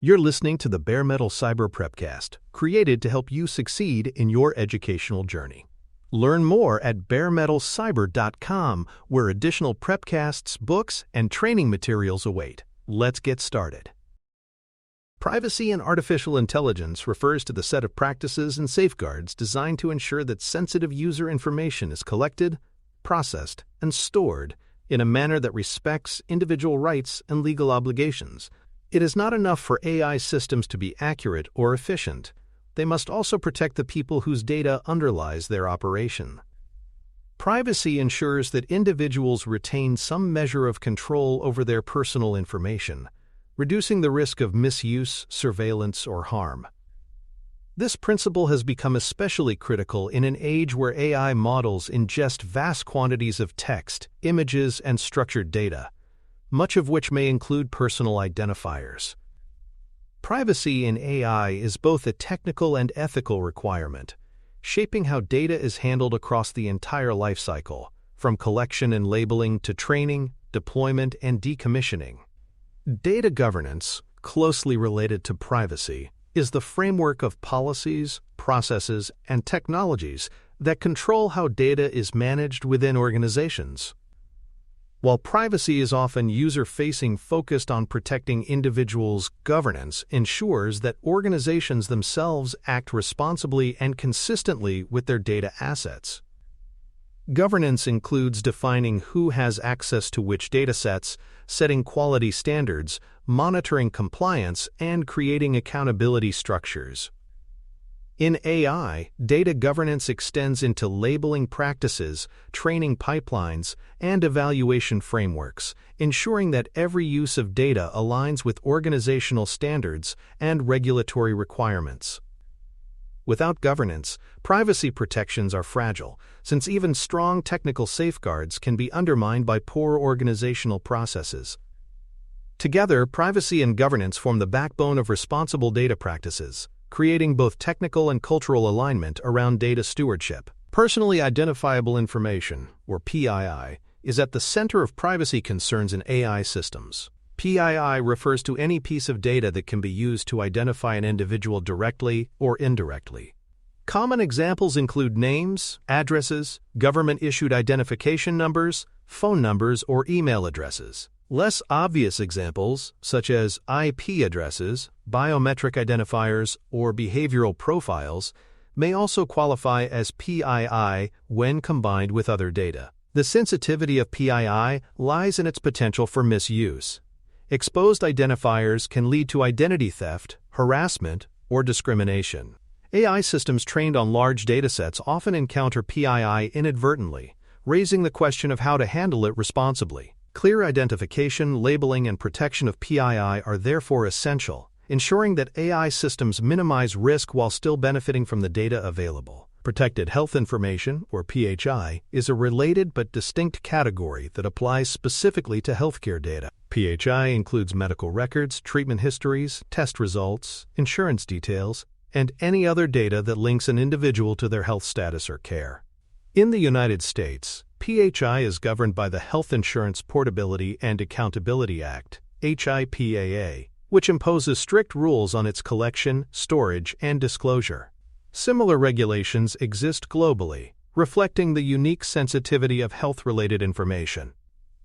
You're listening to the Bare Metal Cyber Prepcast, created to help you succeed in your educational journey. Learn more at baremetalcyber.com, where additional prepcasts, books, and training materials await. Let's get started. Privacy in artificial intelligence refers to the set of practices and safeguards designed to ensure that sensitive user information is collected, processed, and stored in a manner that respects individual rights and legal obligations. It is not enough for AI systems to be accurate or efficient. They must also protect the people whose data underlies their operation. Privacy ensures that individuals retain some measure of control over their personal information, reducing the risk of misuse, surveillance, or harm. This principle has become especially critical in an age where AI models ingest vast quantities of text, images, and structured data, much of which may include personal identifiers. Privacy in AI is both a technical and ethical requirement, shaping how data is handled across the entire lifecycle, from collection and labeling to training, deployment, and decommissioning. Data governance, closely related to privacy, is the framework of policies, processes, and technologies that control how data is managed within organizations. While privacy is often user-facing, focused on protecting individuals, governance ensures that organizations themselves act responsibly and consistently with their data assets. Governance includes defining who has access to which datasets, setting quality standards, monitoring compliance, and creating accountability structures. In AI, data governance extends into labeling practices, training pipelines, and evaluation frameworks, ensuring that every use of data aligns with organizational standards and regulatory requirements. Without governance, privacy protections are fragile, since even strong technical safeguards can be undermined by poor organizational processes. Together, privacy and governance form the backbone of responsible data practices, creating both technical and cultural alignment around data stewardship. Personally identifiable information, or PII, is at the center of privacy concerns in AI systems. PII refers to any piece of data that can be used to identify an individual directly or indirectly. Common examples include names, addresses, government-issued identification numbers, phone numbers, or email addresses. Less obvious examples, such as IP addresses, biometric identifiers, or behavioral profiles, may also qualify as PII when combined with other data. The sensitivity of PII lies in its potential for misuse. Exposed identifiers can lead to identity theft, harassment, or discrimination. AI systems trained on large datasets often encounter PII inadvertently, raising the question of how to handle it responsibly. Clear identification, labeling, and protection of PII are therefore essential, ensuring that AI systems minimize risk while still benefiting from the data available. Protected health information, or PHI, is a related but distinct category that applies specifically to healthcare data. PHI includes medical records, treatment histories, test results, insurance details, and any other data that links an individual to their health status or care. In the United States, PHI is governed by the Health Insurance Portability and Accountability Act, HIPAA, which imposes strict rules on its collection, storage, and disclosure. Similar regulations exist globally, reflecting the unique sensitivity of health-related information.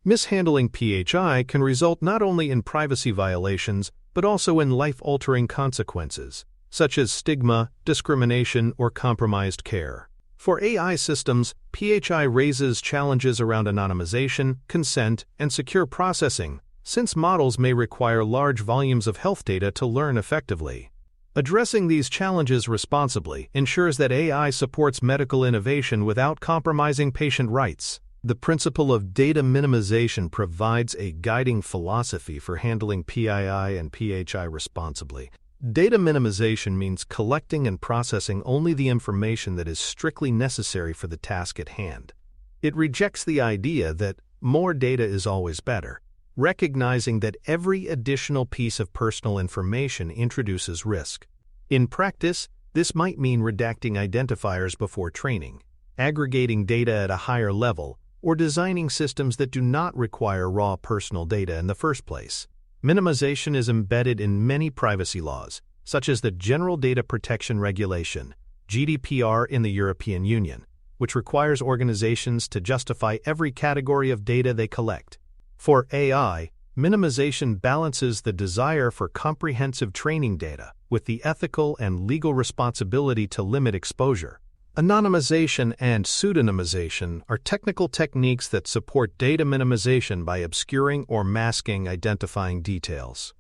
Mishandling PHI can result not only in privacy violations, but also in life-altering consequences, such as stigma, discrimination, or compromised care. For AI systems, PHI raises challenges around anonymization, consent, and secure processing, since models may require large volumes of health data to learn effectively. Addressing these challenges responsibly ensures that AI supports medical innovation without compromising patient rights. The principle of data minimization provides a guiding philosophy for handling PII and PHI responsibly. Data minimization means collecting and processing only the information that is strictly necessary for the task at hand. It rejects the idea that more data is always better, recognizing that every additional piece of personal information introduces risk. In practice, this might mean redacting identifiers before training, aggregating data at a higher level, or designing systems that do not require raw personal data in the first place. Minimization is embedded in many privacy laws, such as the General Data Protection Regulation, GDPR in the European Union, which requires organizations to justify every category of data they collect. For AI, minimization balances the desire for comprehensive training data with the ethical and legal responsibility to limit exposure. Anonymization and pseudonymization are technical techniques that support data minimization by obscuring or masking identifying details.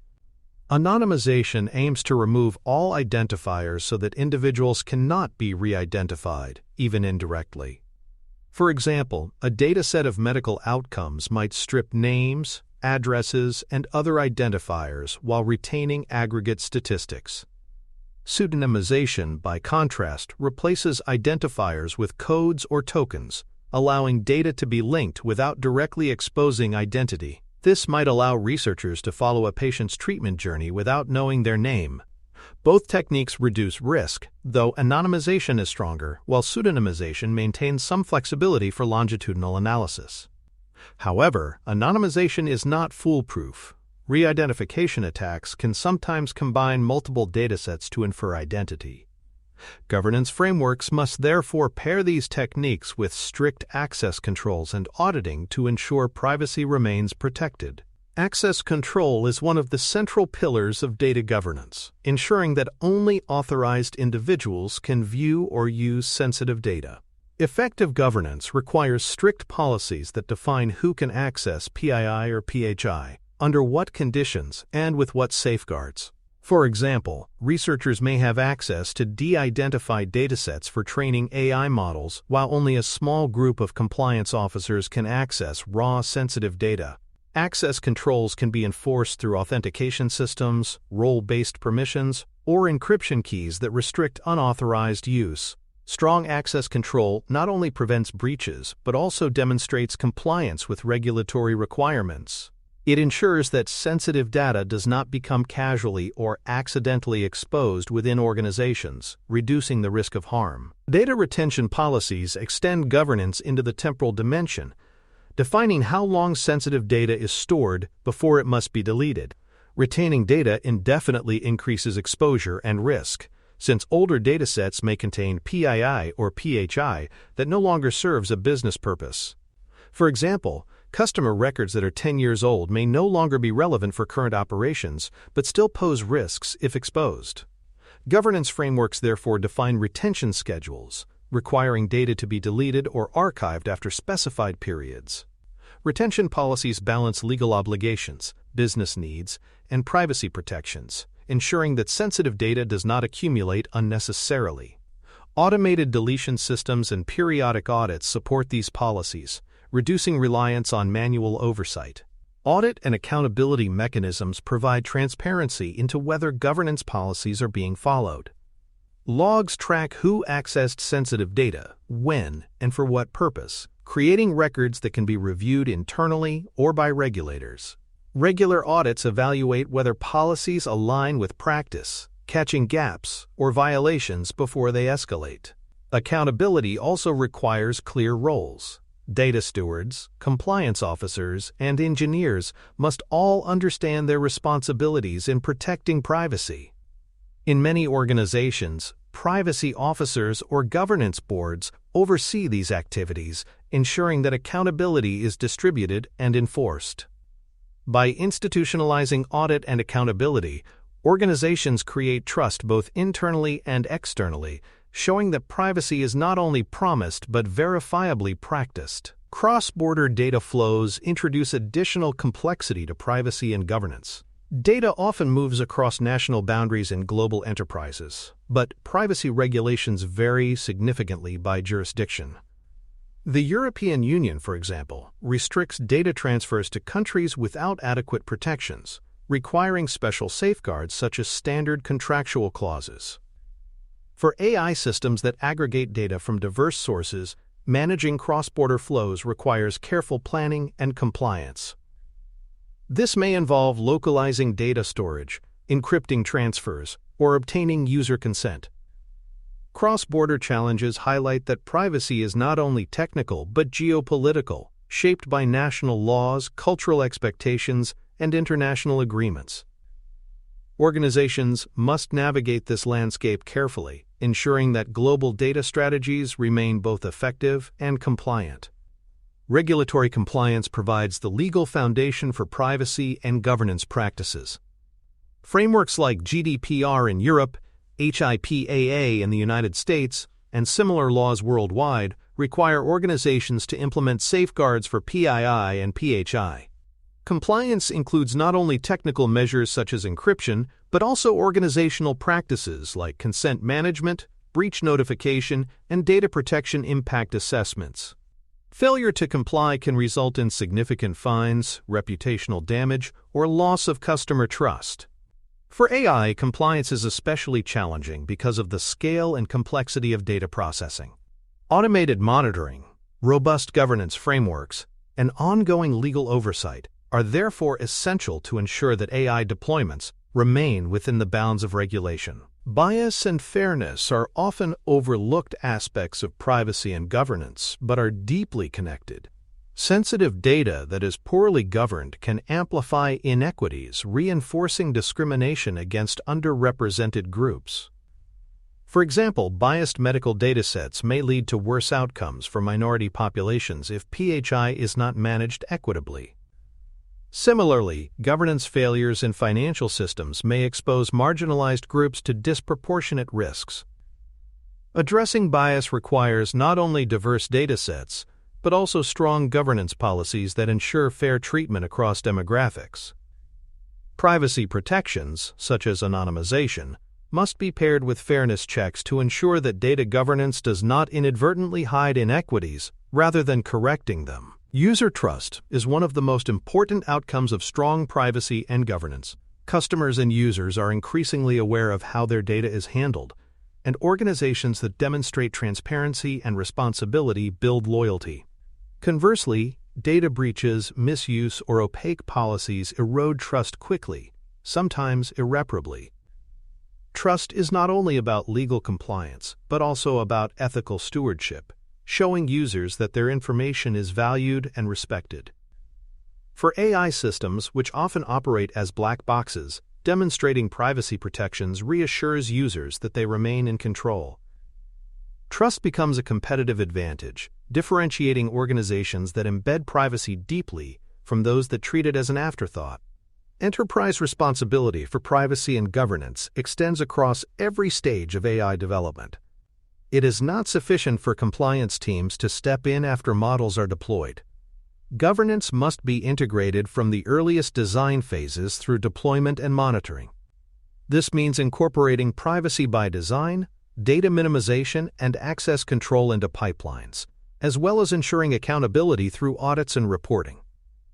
Anonymization aims to remove all identifiers so that individuals cannot be re-identified, even indirectly. For example, a dataset of medical outcomes might strip names, addresses, and other identifiers while retaining aggregate statistics. Pseudonymization, by contrast, replaces identifiers with codes or tokens, allowing data to be linked without directly exposing identity. This might allow researchers to follow a patient's treatment journey without knowing their name. Both techniques reduce risk, though anonymization is stronger, while pseudonymization maintains some flexibility for longitudinal analysis. However, anonymization is not foolproof. Re-identification attacks can sometimes combine multiple datasets to infer identity. Governance frameworks must therefore pair these techniques with strict access controls and auditing to ensure privacy remains protected. Access control is one of the central pillars of data governance, ensuring that only authorized individuals can view or use sensitive data. Effective governance requires strict policies that define who can access PII or PHI, under what conditions, and with what safeguards. For example, researchers may have access to de-identified datasets for training AI models, while only a small group of compliance officers can access raw, sensitive data. Access controls can be enforced through authentication systems, role-based permissions, or encryption keys that restrict unauthorized use. Strong access control not only prevents breaches, but also demonstrates compliance with regulatory requirements. It ensures that sensitive data does not become casually or accidentally exposed within organizations, reducing the risk of harm. Data retention policies extend governance into the temporal dimension, defining how long sensitive data is stored before it must be deleted. Retaining data indefinitely increases exposure and risk, since older datasets may contain PII or PHI that no longer serves a business purpose. For example, customer records that are 10 years old may no longer be relevant for current operations, but still pose risks if exposed. Governance frameworks therefore define retention schedules, requiring data to be deleted or archived after specified periods. Retention policies balance legal obligations, business needs, and privacy protections, ensuring that sensitive data does not accumulate unnecessarily. Automated deletion systems and periodic audits support these policies, reducing reliance on manual oversight. Audit and accountability mechanisms provide transparency into whether governance policies are being followed. Logs track who accessed sensitive data, when, and for what purpose, creating records that can be reviewed internally or by regulators. Regular audits evaluate whether policies align with practice, catching gaps or violations before they escalate. Accountability also requires clear roles. Data stewards, compliance officers, and engineers must all understand their responsibilities in protecting privacy. In many organizations, privacy officers or governance boards oversee these activities, ensuring that accountability is distributed and enforced. By institutionalizing audit and accountability, organizations create trust both internally and externally, showing that privacy is not only promised but verifiably practiced. Cross-border data flows introduce additional complexity to privacy and governance. Data often moves across national boundaries in global enterprises, but privacy regulations vary significantly by jurisdiction. The European Union, for example, restricts data transfers to countries without adequate protections, requiring special safeguards such as standard contractual clauses. For AI systems that aggregate data from diverse sources, managing cross-border flows requires careful planning and compliance. This may involve localizing data storage, encrypting transfers, or obtaining user consent. Cross-border challenges highlight that privacy is not only technical but geopolitical, shaped by national laws, cultural expectations, and international agreements. Organizations must navigate this landscape carefully, ensuring that global data strategies remain both effective and compliant. Regulatory compliance provides the legal foundation for privacy and governance practices. Frameworks like GDPR in Europe, HIPAA in the United States, and similar laws worldwide require organizations to implement safeguards for PII and PHI. Compliance includes not only technical measures such as encryption, but also organizational practices like consent management, breach notification, and data protection impact assessments. Failure to comply can result in significant fines, reputational damage, or loss of customer trust. For AI, compliance is especially challenging because of the scale and complexity of data processing. Automated monitoring, robust governance frameworks, and ongoing legal oversight are therefore essential to ensure that AI deployments remain within the bounds of regulation. Bias and fairness are often overlooked aspects of privacy and governance, but are deeply connected. Sensitive data that is poorly governed can amplify inequities, reinforcing discrimination against underrepresented groups. For example, biased medical datasets may lead to worse outcomes for minority populations if PHI is not managed equitably. Similarly, governance failures in financial systems may expose marginalized groups to disproportionate risks. Addressing bias requires not only diverse datasets, but also strong governance policies that ensure fair treatment across demographics. Privacy protections, such as anonymization, must be paired with fairness checks to ensure that data governance does not inadvertently hide inequities rather than correcting them. User trust is one of the most important outcomes of strong privacy and governance. Customers and users are increasingly aware of how their data is handled, and organizations that demonstrate transparency and responsibility build loyalty. Conversely, data breaches, misuse, or opaque policies erode trust quickly, sometimes irreparably. Trust is not only about legal compliance, but also about ethical stewardship, showing users that their information is valued and respected. For AI systems, which often operate as black boxes, demonstrating privacy protections reassures users that they remain in control. Trust becomes a competitive advantage, differentiating organizations that embed privacy deeply from those that treat it as an afterthought. Enterprise responsibility for privacy and governance extends across every stage of AI development. It is not sufficient for compliance teams to step in after models are deployed. Governance must be integrated from the earliest design phases through deployment and monitoring. This means incorporating privacy by design, data minimization, and access control into pipelines, as well as ensuring accountability through audits and reporting.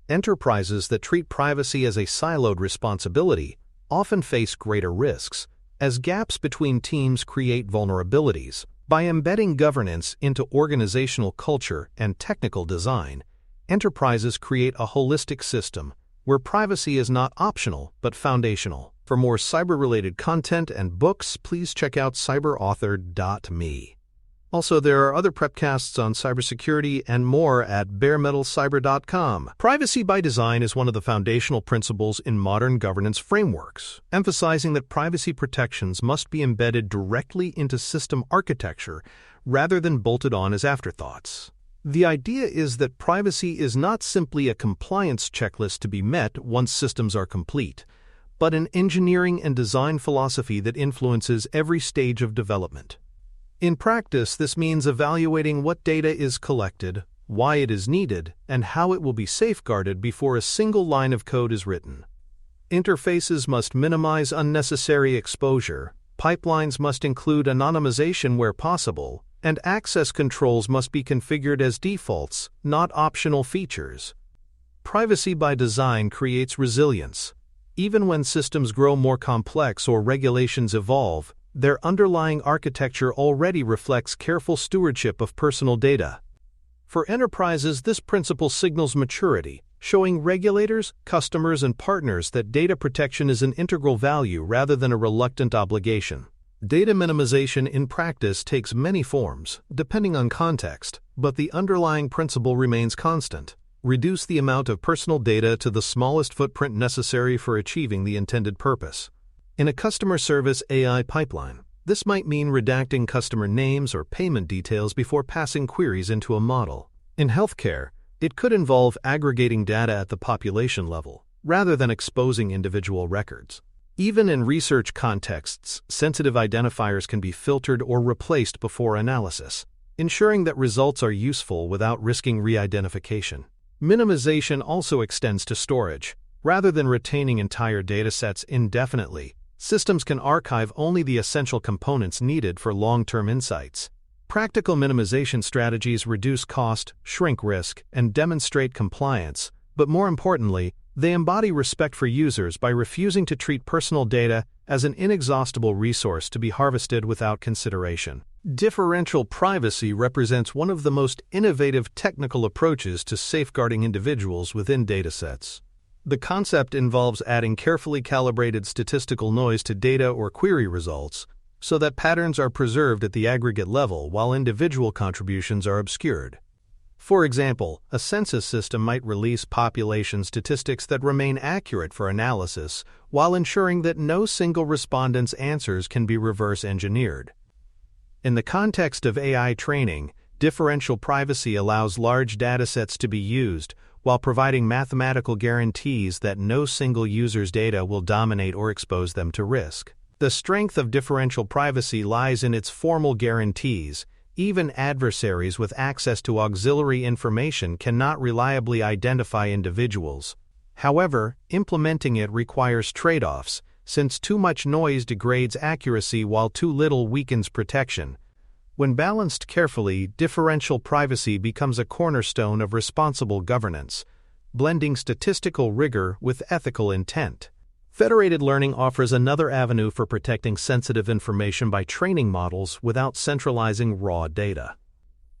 Enterprises that treat privacy as a siloed responsibility often face greater risks, as gaps between teams create vulnerabilities. By embedding governance into organizational culture and technical design, enterprises create a holistic system where privacy is not optional but foundational. For more cyber-related content and books, please check out cyberauthor.me. Also, there are other prepcasts on cybersecurity and more at baremetalcyber.com. Privacy by design is one of the foundational principles in modern governance frameworks, emphasizing that privacy protections must be embedded directly into system architecture rather than bolted on as afterthoughts. The idea is that privacy is not simply a compliance checklist to be met once systems are complete, but an engineering and design philosophy that influences every stage of development. In practice, this means evaluating what data is collected, why it is needed, and how it will be safeguarded before a single line of code is written. Interfaces must minimize unnecessary exposure, pipelines must include anonymization where possible, and access controls must be configured as defaults, not optional features. Privacy by design creates resilience. Even when systems grow more complex or regulations evolve, their underlying architecture already reflects careful stewardship of personal data. For enterprises, this principle signals maturity, showing regulators, customers, and partners that data protection is an integral value rather than a reluctant obligation. Data minimization in practice takes many forms, depending on context, but the underlying principle remains constant. Reduce the amount of personal data to the smallest footprint necessary for achieving the intended purpose. In a customer service AI pipeline, this might mean redacting customer names or payment details before passing queries into a model. In healthcare, it could involve aggregating data at the population level, rather than exposing individual records. Even in research contexts, sensitive identifiers can be filtered or replaced before analysis, ensuring that results are useful without risking re-identification. Minimization also extends to storage. Rather than retaining entire datasets indefinitely, systems can archive only the essential components needed for long-term insights. Practical minimization strategies reduce cost, shrink risk, and demonstrate compliance, but more importantly, they embody respect for users by refusing to treat personal data as an inexhaustible resource to be harvested without consideration. Differential privacy represents one of the most innovative technical approaches to safeguarding individuals within datasets. The concept involves adding carefully calibrated statistical noise to data or query results so that patterns are preserved at the aggregate level while individual contributions are obscured. For example, a census system might release population statistics that remain accurate for analysis while ensuring that no single respondent's answers can be reverse engineered. In the context of AI training, differential privacy allows large datasets to be used while providing mathematical guarantees that no single user's data will dominate or expose them to risk. The strength of differential privacy lies in its formal guarantees. Even adversaries with access to auxiliary information cannot reliably identify individuals. However, implementing it requires trade-offs, since too much noise degrades accuracy while too little weakens protection. When balanced carefully, differential privacy becomes a cornerstone of responsible governance, blending statistical rigor with ethical intent. Federated learning offers another avenue for protecting sensitive information by training models without centralizing raw data.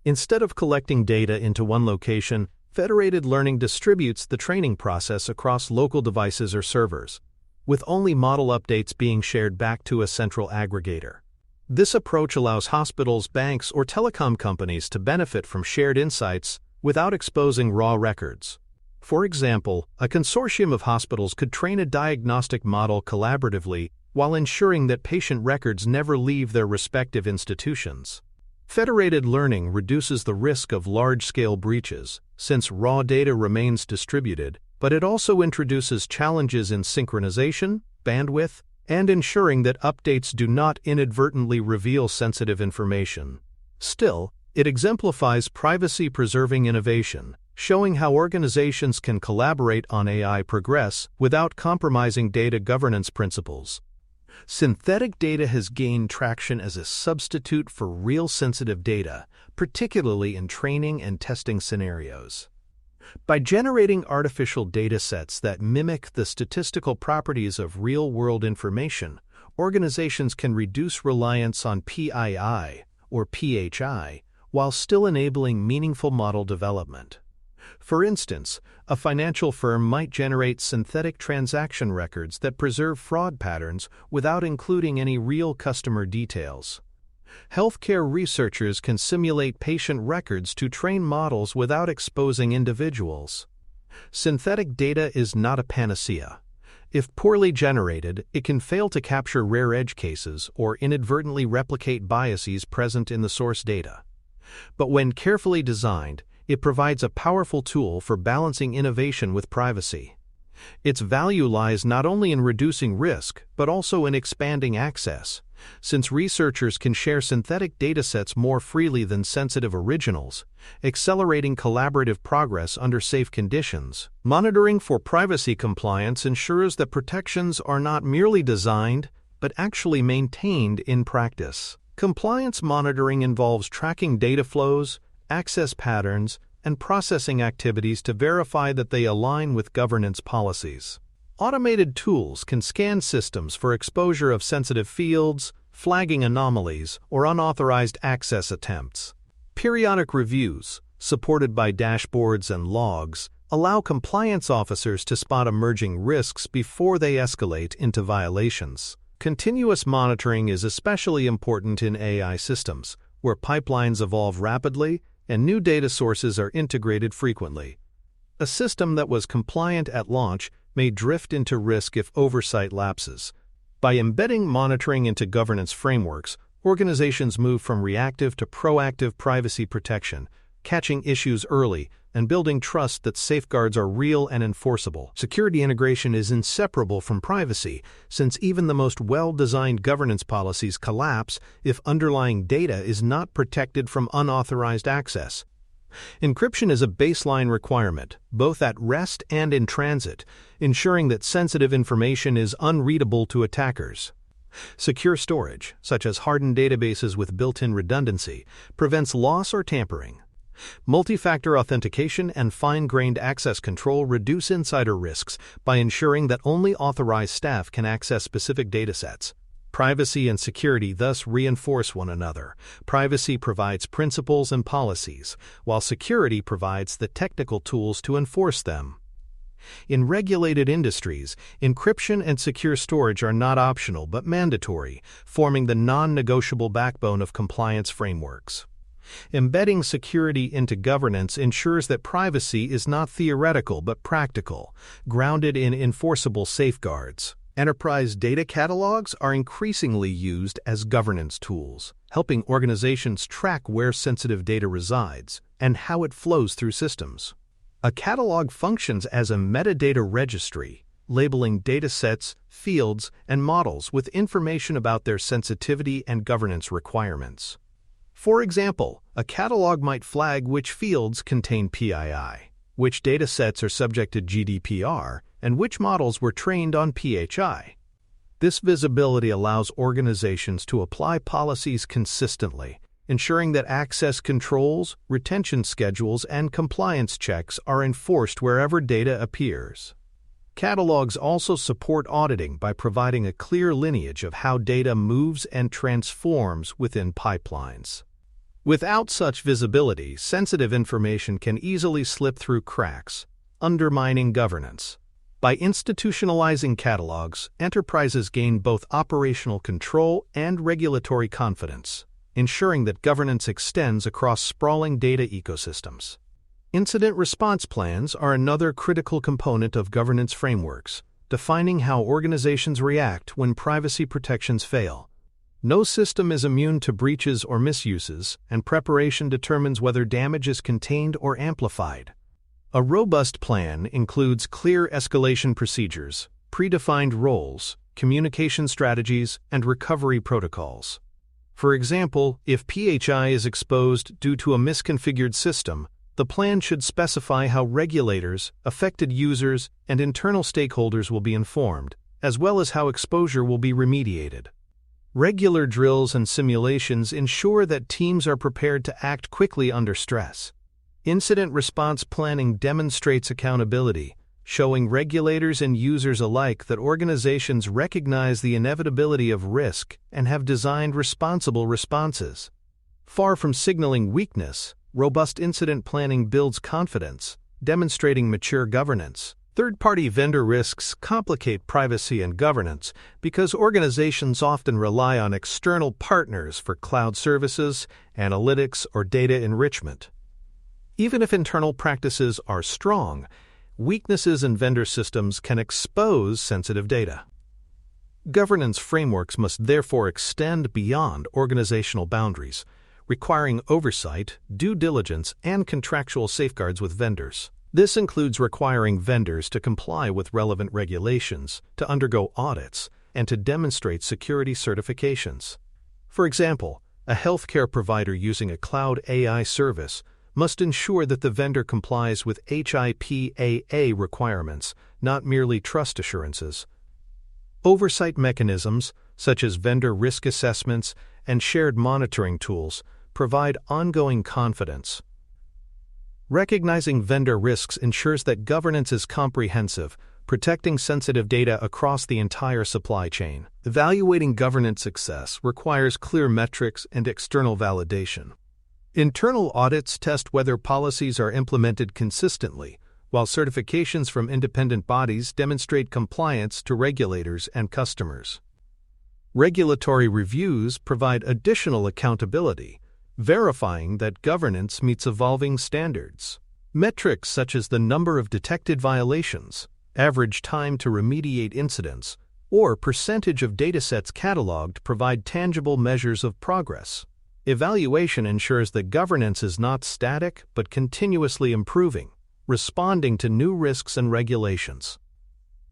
Instead of collecting data into one location, federated learning distributes the training process across local devices or servers, with only model updates being shared back to a central aggregator. This approach allows hospitals, banks, or telecom companies to benefit from shared insights without exposing raw records. For example, a consortium of hospitals could train a diagnostic model collaboratively while ensuring that patient records never leave their respective institutions. Federated learning reduces the risk of large-scale breaches, since raw data remains distributed, but it also introduces challenges in synchronization, bandwidth, and ensuring that updates do not inadvertently reveal sensitive information. Still, it exemplifies privacy-preserving innovation, showing how organizations can collaborate on AI progress without compromising data governance principles. Synthetic data has gained traction as a substitute for real sensitive data, particularly in training and testing scenarios. By generating artificial datasets that mimic the statistical properties of real-world information, organizations can reduce reliance on PII or PHI while still enabling meaningful model development. For instance, a financial firm might generate synthetic transaction records that preserve fraud patterns without including any real customer details. Healthcare researchers can simulate patient records to train models without exposing individuals. Synthetic data is not a panacea. If poorly generated, it can fail to capture rare edge cases or inadvertently replicate biases present in the source data. But when carefully designed, it provides a powerful tool for balancing innovation with privacy. Its value lies not only in reducing risk, but also in expanding access. Since researchers can share synthetic datasets more freely than sensitive originals, accelerating collaborative progress under safe conditions. Monitoring for privacy compliance ensures that protections are not merely designed, but actually maintained in practice. Compliance monitoring involves tracking data flows, access patterns, and processing activities to verify that they align with governance policies. Automated tools can scan systems for exposure of sensitive fields, flagging anomalies, or unauthorized access attempts. Periodic reviews, supported by dashboards and logs, allow compliance officers to spot emerging risks before they escalate into violations. Continuous monitoring is especially important in AI systems, where pipelines evolve rapidly and new data sources are integrated frequently. A system that was compliant at launch may drift into risk if oversight lapses. By embedding monitoring into governance frameworks, organizations move from reactive to proactive privacy protection, catching issues early and building trust that safeguards are real and enforceable. Security integration is inseparable from privacy, since even the most well-designed governance policies collapse if underlying data is not protected from unauthorized access. Encryption is a baseline requirement, both at rest and in transit, ensuring that sensitive information is unreadable to attackers. Secure storage, such as hardened databases with built-in redundancy, prevents loss or tampering. Multi-factor authentication and fine-grained access control reduce insider risks by ensuring that only authorized staff can access specific datasets. Privacy and security thus reinforce one another. Privacy provides principles and policies, while security provides the technical tools to enforce them. In regulated industries, encryption and secure storage are not optional but mandatory, forming the non-negotiable backbone of compliance frameworks. Embedding security into governance ensures that privacy is not theoretical but practical, grounded in enforceable safeguards. Enterprise data catalogs are increasingly used as governance tools, helping organizations track where sensitive data resides and how it flows through systems. A catalog functions as a metadata registry, labeling datasets, fields, and models with information about their sensitivity and governance requirements. For example, a catalog might flag which fields contain PII, which datasets are subject to GDPR, and which models were trained on PHI. This visibility allows organizations to apply policies consistently, ensuring that access controls, retention schedules, and compliance checks are enforced wherever data appears. Catalogs also support auditing by providing a clear lineage of how data moves and transforms within pipelines. Without such visibility, sensitive information can easily slip through cracks, undermining governance. By institutionalizing catalogs, enterprises gain both operational control and regulatory confidence, ensuring that governance extends across sprawling data ecosystems. Incident response plans are another critical component of governance frameworks, defining how organizations react when privacy protections fail. No system is immune to breaches or misuses, and preparation determines whether damage is contained or amplified. A robust plan includes clear escalation procedures, predefined roles, communication strategies, and recovery protocols. For example, if PHI is exposed due to a misconfigured system, the plan should specify how regulators, affected users, and internal stakeholders will be informed, as well as how exposure will be remediated. Regular drills and simulations ensure that teams are prepared to act quickly under stress. Incident response planning demonstrates accountability, showing regulators and users alike that organizations recognize the inevitability of risk and have designed responsible responses. Far from signaling weakness, robust incident planning builds confidence, demonstrating mature governance. Third-party vendor risks complicate privacy and governance because organizations often rely on external partners for cloud services, analytics, or data enrichment. Even if internal practices are strong, weaknesses in vendor systems can expose sensitive data. Governance frameworks must therefore extend beyond organizational boundaries, requiring oversight, due diligence, and contractual safeguards with vendors. This includes requiring vendors to comply with relevant regulations, to undergo audits, and to demonstrate security certifications. For example, a healthcare provider using a cloud AI service must ensure that the vendor complies with HIPAA requirements, not merely trust assurances. Oversight mechanisms, such as vendor risk assessments and shared monitoring tools, provide ongoing confidence. Recognizing vendor risks ensures that governance is comprehensive, protecting sensitive data across the entire supply chain. Evaluating governance success requires clear metrics and external validation. Internal audits test whether policies are implemented consistently, while certifications from independent bodies demonstrate compliance to regulators and customers. Regulatory reviews provide additional accountability, verifying that governance meets evolving standards. Metrics such as the number of detected violations, average time to remediate incidents, or percentage of datasets cataloged provide tangible measures of progress. Evaluation ensures that governance is not static but continuously improving, responding to new risks and regulations.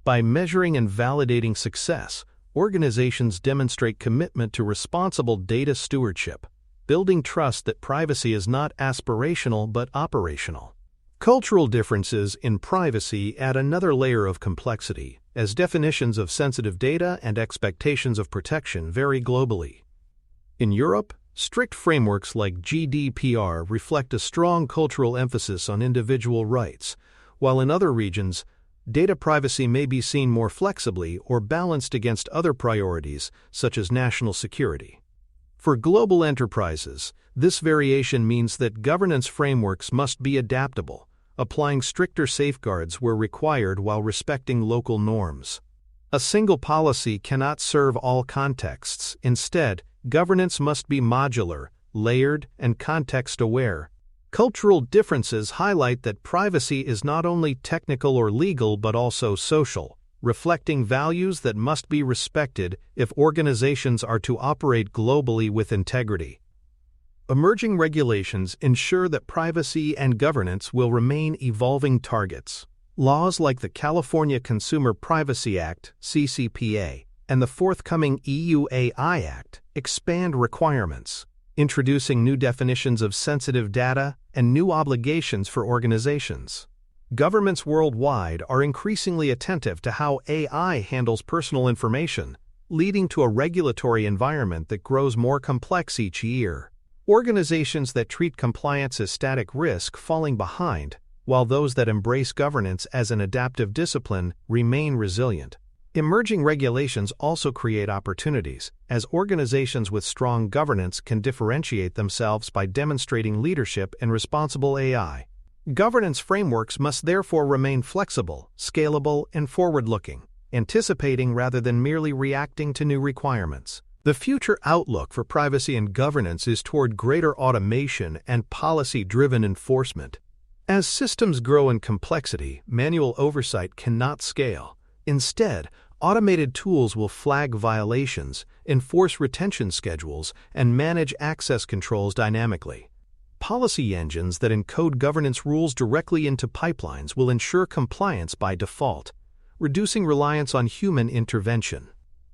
By measuring and validating success, organizations demonstrate commitment to responsible data stewardship, building trust that privacy is not aspirational but operational. Cultural differences in privacy add another layer of complexity, as definitions of sensitive data and expectations of protection vary globally. In Europe, strict frameworks like GDPR reflect a strong cultural emphasis on individual rights, while in other regions, data privacy may be seen more flexibly or balanced against other priorities, such as national security. For global enterprises, this variation means that governance frameworks must be adaptable, applying stricter safeguards where required while respecting local norms. A single policy cannot serve all contexts. Instead, governance must be modular, layered, and context-aware. Cultural differences highlight that privacy is not only technical or legal but also social, reflecting values that must be respected if organizations are to operate globally with integrity. Emerging regulations ensure that privacy and governance will remain evolving targets. Laws like the California Consumer Privacy Act, CCPA, and the forthcoming EU AI Act expand requirements, introducing new definitions of sensitive data and new obligations for organizations. Governments worldwide are increasingly attentive to how AI handles personal information, leading to a regulatory environment that grows more complex each year. Organizations that treat compliance as static risk falling behind, while those that embrace governance as an adaptive discipline remain resilient. Emerging regulations also create opportunities, as organizations with strong governance can differentiate themselves by demonstrating leadership in responsible AI. Governance frameworks must therefore remain flexible, scalable, and forward-looking, anticipating rather than merely reacting to new requirements. The future outlook for privacy and governance is toward greater automation and policy-driven enforcement. As systems grow in complexity, manual oversight cannot scale. Instead, automated tools will flag violations, enforce retention schedules, and manage access controls dynamically. Policy engines that encode governance rules directly into pipelines will ensure compliance by default, reducing reliance on human intervention.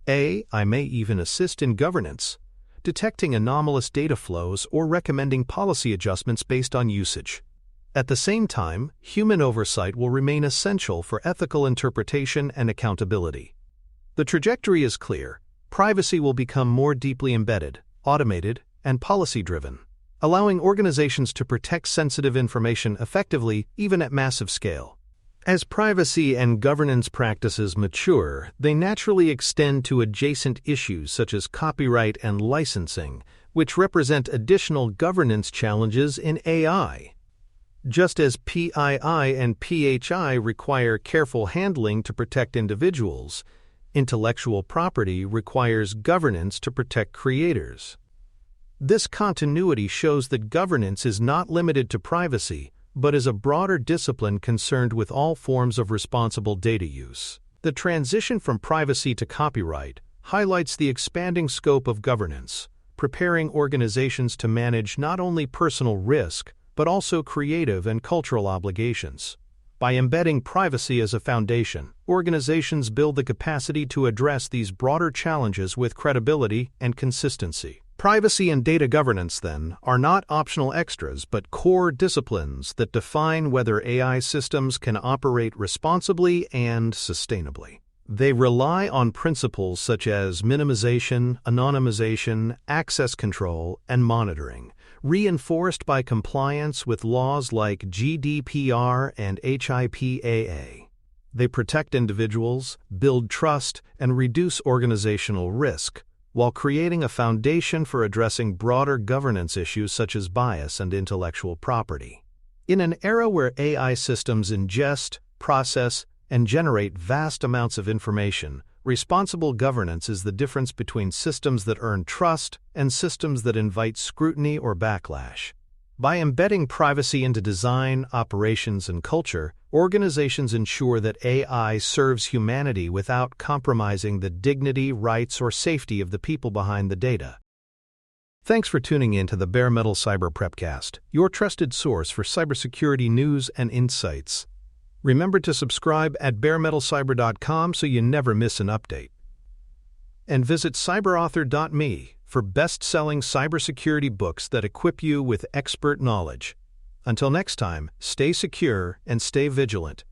AI may even assist in governance, detecting anomalous data flows or recommending policy adjustments based on usage. At the same time, human oversight will remain essential for ethical interpretation and accountability. The trajectory is clear. Privacy will become more deeply embedded, automated, and policy-driven, allowing organizations to protect sensitive information effectively even at massive scale. As privacy and governance practices mature, they naturally extend to adjacent issues such as copyright and licensing, which represent additional governance challenges in AI. Just as PII and PHI require careful handling to protect individuals, intellectual property requires governance to protect creators. This continuity shows that governance is not limited to privacy, but is a broader discipline concerned with all forms of responsible data use. The transition from privacy to copyright highlights the expanding scope of governance, preparing organizations to manage not only personal risk, but also creative and cultural obligations. By embedding privacy as a foundation, organizations build the capacity to address these broader challenges with credibility and consistency. Privacy and data governance, then, are not optional extras but core disciplines that define whether AI systems can operate responsibly and sustainably. They rely on principles such as minimization, anonymization, access control, and monitoring, reinforced by compliance with laws like GDPR and HIPAA. They protect individuals, build trust, and reduce organizational risk, while creating a foundation for addressing broader governance issues such as bias and intellectual property. In an era where AI systems ingest, process, and generate vast amounts of information, responsible governance is the difference between systems that earn trust and systems that invite scrutiny or backlash. By embedding privacy into design, operations, and culture, organizations ensure that AI serves humanity without compromising the dignity, rights, or safety of the people behind the data. Thanks for tuning in to the Bare Metal Cyber Prepcast, your trusted source for cybersecurity news and insights. Remember to subscribe at baremetalcyber.com so you never miss an update. And visit cyberauthor.me for best-selling cybersecurity books that equip you with expert knowledge. Until next time, stay secure and stay vigilant.